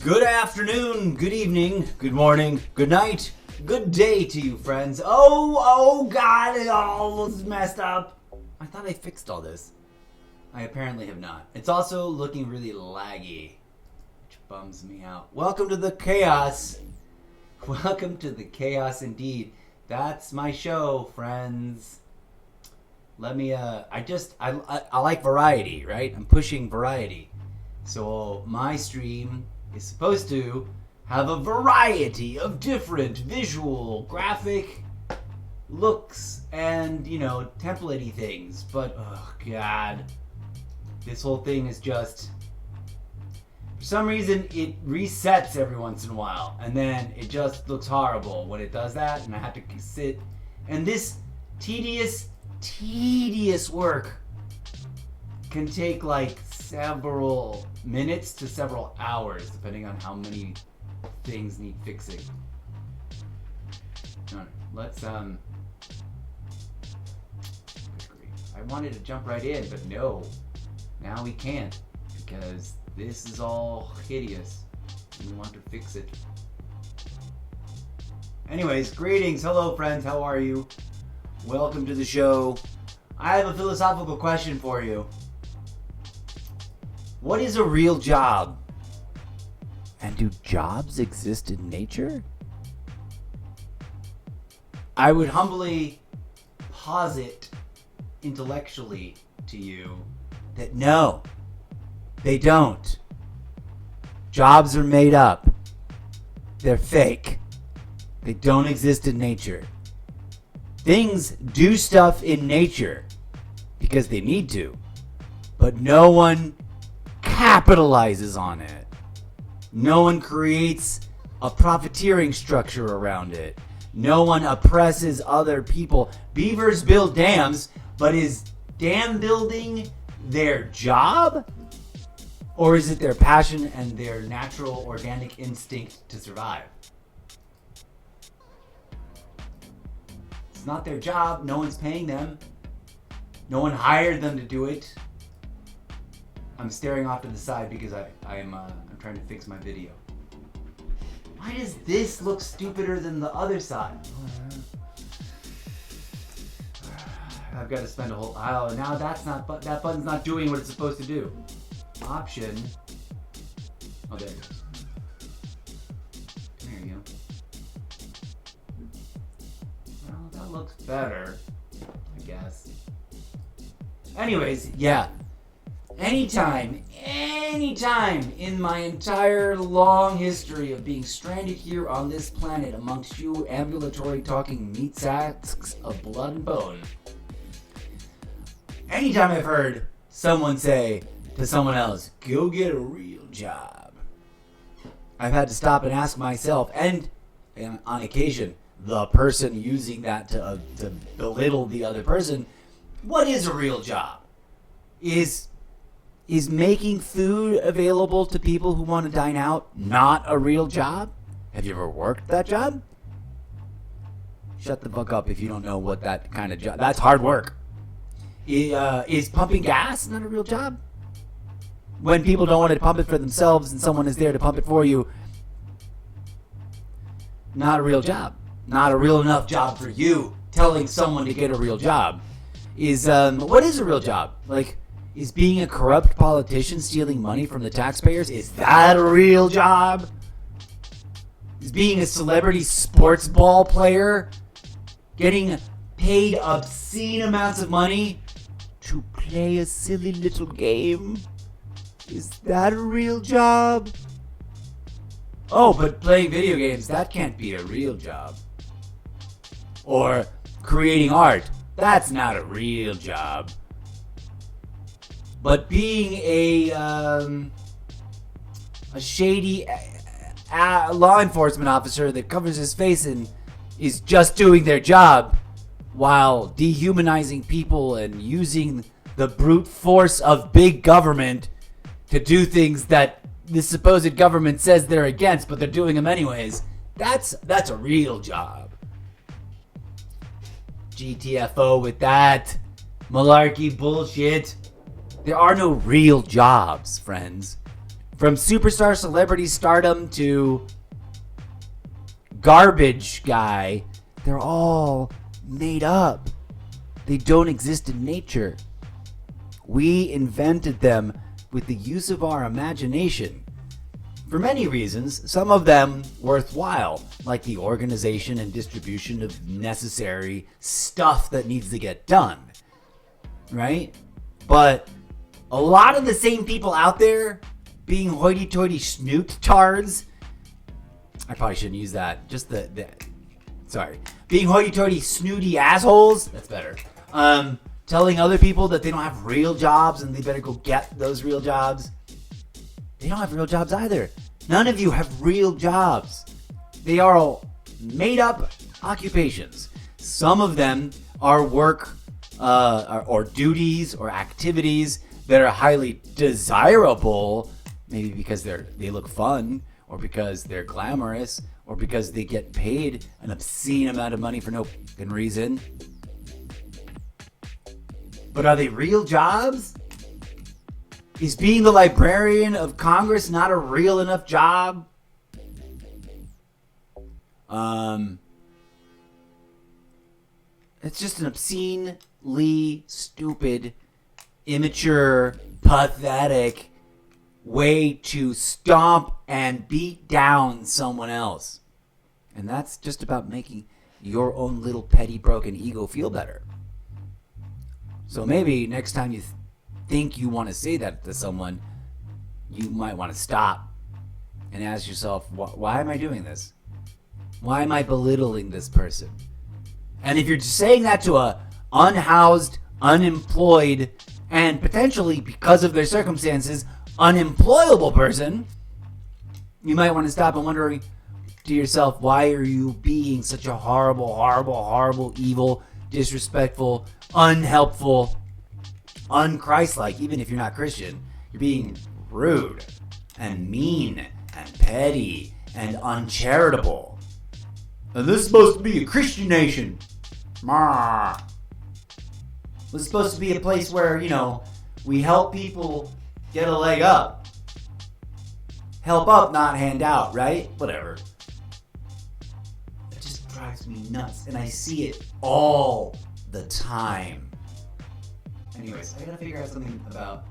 Good afternoon, good evening, good morning, good night, good day to you, friends. Oh God, it all is messed up. I thought I fixed all this. I apparently have not. It's also looking really laggy, which bums me out. Welcome to the chaos. Welcome to the chaos indeed. That's my show, friends. Let me, I like variety, right? I'm pushing variety. So my stream is supposed to have a variety of different visual, graphic looks and, template-y things. But, oh God, this whole thing is just, for some reason, it resets every once in a while. And then it just looks horrible when it does that. And I have to sit. And this tedious work can take like several minutes to several hours, depending on how many things need fixing. Alright, let's I wanted to jump right in, but no. Now we can't, because this is all hideous. We want to fix it. Anyways, greetings, hello friends, how are you? Welcome to the show. I have a philosophical question for you. What is a real job? And do jobs exist in nature? I would humbly posit intellectually to you that no, they don't. Jobs are made up. They're fake. They don't exist in nature. Things do stuff in nature because they need to, but no one capitalizes on it. No one creates a profiteering structure around it. No one oppresses other people. Beavers build dams, but is dam building their job? Or is it their passion and their natural organic instinct to survive? It's not their job. No one's paying them. No one hired them to do it. I'm staring off to the side because I'm trying to fix my video. Why does this look stupider than the other side? I've got to spend a whole... Oh, now that button's not doing what it's supposed to do. Option. Oh, there it goes. There you go. Well, that looks better, I guess. Anyways, yeah. Anytime in my entire long history of being stranded here on this planet amongst you ambulatory talking meat sacks of blood and bone, anytime I've heard someone say to someone else, go get a real job, I've had to stop and ask myself, and on occasion, the person using that to belittle the other person, what is a real job? Is making food available to people who want to dine out not a real job? Have you ever worked that job? Shut the fuck up if you don't know what that kind of job... That's hard work. Is pumping gas not a real job? When people don't want to pump it for themselves and someone is there to pump it for you, not a real job. Not a real enough job for you telling someone to get a real job. What is a real job? Like... Is being a corrupt politician stealing money from the taxpayers, is that a real job? Is being a celebrity sports ball player getting paid obscene amounts of money to play a silly little game, is that a real job? Oh, but playing video games, that can't be a real job. Or creating art, that's not a real job. But being a shady law enforcement officer that covers his face and is just doing their job while dehumanizing people and using the brute force of big government to do things that the supposed government says they're against, but they're doing them anyways, that's a real job. GTFO with that malarkey bullshit. There are no real jobs, friends. From superstar celebrity stardom to garbage guy, they're all made up. They don't exist in nature. We invented them with the use of our imagination. For many reasons, some of them worthwhile, like the organization and distribution of necessary stuff that needs to get done. Right? But a lot of the same people out there being hoity-toity snoot-tards. I probably shouldn't use that. Just sorry. Being hoity-toity snooty assholes. That's better. Telling other people that they don't have real jobs and they better go get those real jobs. They don't have real jobs either. None of you have real jobs. They are all made-up occupations. Some of them are work or duties or activities that are highly desirable, maybe because they look fun, or because they're glamorous, or because they get paid an obscene amount of money for no fucking reason. But are they real jobs? Is being the Librarian of Congress not a real enough job? It's just an obscenely stupid, immature, pathetic way to stomp and beat down someone else. And that's just about making your own little petty broken ego feel better. So maybe next time you think you want to say that to someone, you might want to stop and ask yourself, why am I doing this? Why am I belittling this person? And if you're saying that to a unhoused, unemployed, and potentially, because of their circumstances, unemployable person, you might want to stop and wonder to yourself, why are you being such a horrible, evil, disrespectful, unhelpful, unchristlike? Even if you're not Christian, you're being rude and mean and petty and uncharitable. And this is supposed to be a Christian nation. This is supposed to be a place where, we help people get a leg up. Help up, not hand out, right? Whatever. It just drives me nuts, and I see it all the time. Anyways, I gotta figure out something about